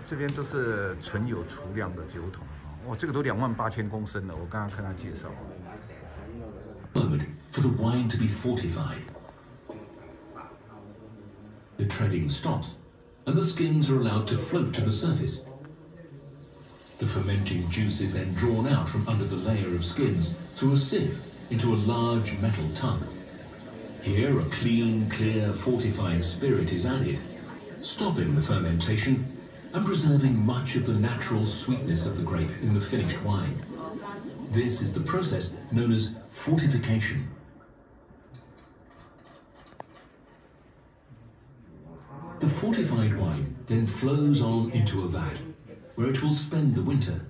这边都是纯有储量的酒桶，哇，这个都28000公升了。我刚刚看他介绍。Moment for the wine to be fortified. The treading stops, and the skins are allowed to float to the surface. The fermenting juice is then drawn out from under the layer of skins through a sieve into a large metal tub. Here, a clean, clear, fortifying spirit is added, stopping the fermentation and preserving much of the natural sweetness of the grape in the finished wine. This is the process known as fortification. The fortified wine then flows on into a vat, where it will spend the winter.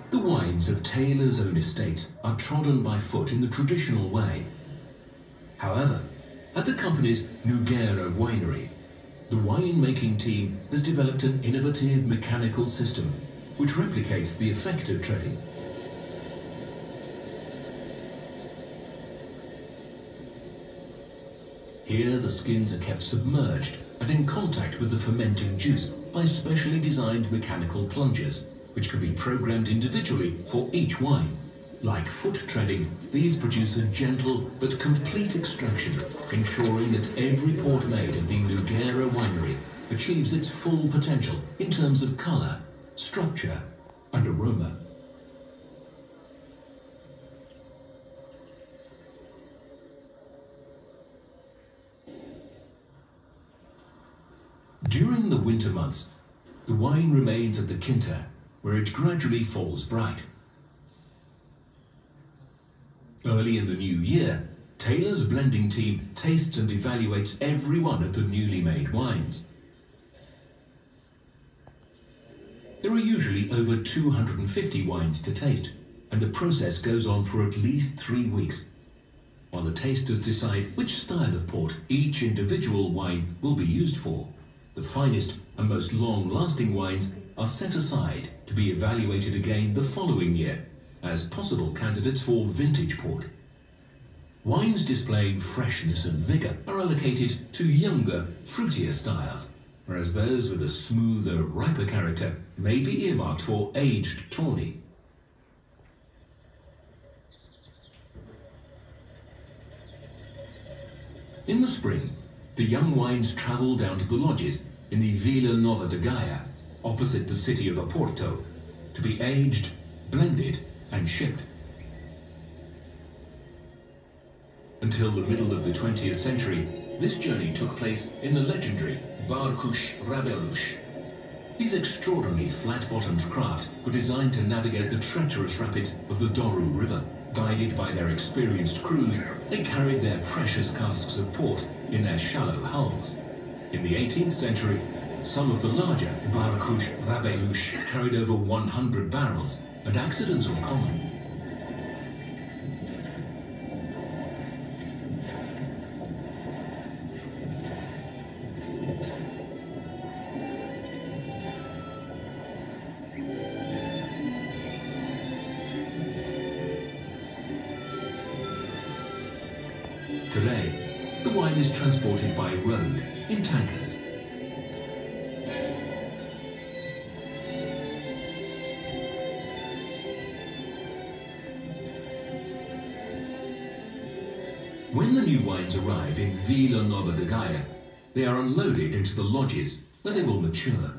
The wines of Taylor's own estates are trodden by foot in the traditional way. However, at the company's Noguera winery, the wine-making team has developed an innovative mechanical system which replicates the effect of treading. Here, the skins are kept submerged and in contact with the fermenting juice by specially designed mechanical plungers, which can be programmed individually for each wine. Like foot treading, these produce a gentle but complete extraction, ensuring that every port made at the Noguera winery achieves its full potential in terms of colour, structure and aroma. During the winter months, the wine remains at the Quinta, where it gradually falls bright. Early in the new year, Taylor's blending team tastes and evaluates every one of the newly made wines. There are usually over 250 wines to taste, and the process goes on for at least 3 weeks, while the tasters decide which style of port each individual wine will be used for. The finest and most long-lasting wines are set aside to be evaluated again the following year as possible candidates for vintage port. Wines displaying freshness and vigour are allocated to younger, fruitier styles, whereas those with a smoother, riper character may be earmarked for aged tawny. In the spring, the young wines travel down to the lodges in the Vila Nova de Gaia, opposite the city of Oporto, to be aged, blended and shipped. Until the middle of the 20th century, this journey took place in the legendary Barcos Rabelais. These extraordinary flat-bottomed craft were designed to navigate the treacherous rapids of the Douro River. Guided by their experienced crews, they carried their precious casks of port in their shallow hulls. In the 18th century, some of the larger Barcos Rabelais carried over 100 barrels, and accidents were common. Today, the wine is transported by road in tankers. When the new wines arrive in Vila Nova de Gaia, they are unloaded into the lodges where they will mature.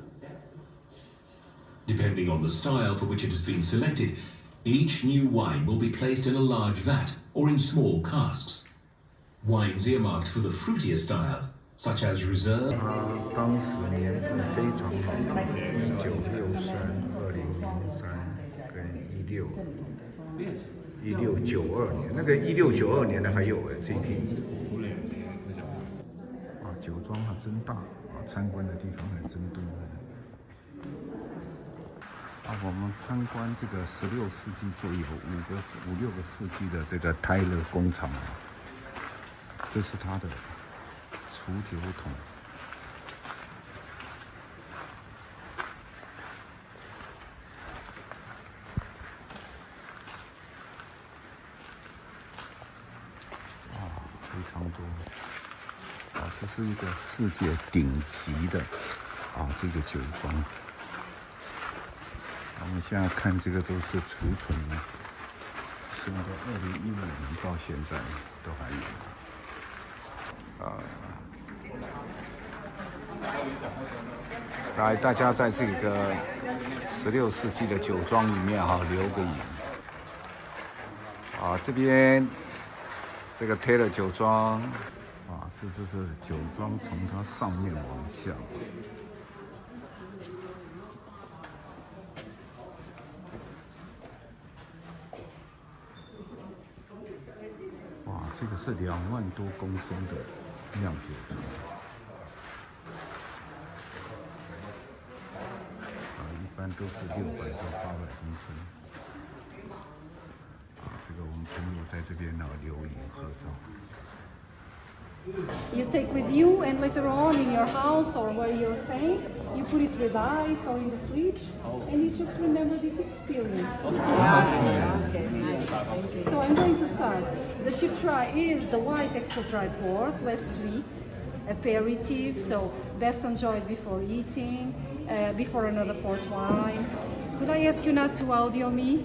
Depending on the style for which it has been selected, each new wine will be placed in a large vat or in small casks. Wines earmarked for the fruitier styles, such as Reserve. 当时年份非常好，1963、2003跟1692年，那个1692年的还有这一批。啊，酒庄还真大啊，参观的地方还真多。啊，我们参观这个16世纪就有5、6个世纪的这个泰勒工厂啊。 这是它的储酒桶，常多。啊，这是一个世界顶级的这个酒庄。我们现在看这个都是储存的，现在2015年到现在都还有。来，大家在这个16世纪的酒庄里面留个影。这边这个 Taylor 酒庄，这就是酒庄从它上面往下。哇，这个是2万多公升的酿酒厂。一般都是600到800公升。这个我们朋友在这边留影合照。You take with you, and later on in your house or where you're staying, you put it with ice or in the fridge, and you just remember this experience. Okay. So I'm going to start. The Ship Dry is the white extra dry port, less sweet, aperitif, so best enjoyed before eating, before another port wine. Could I ask you not to audio me?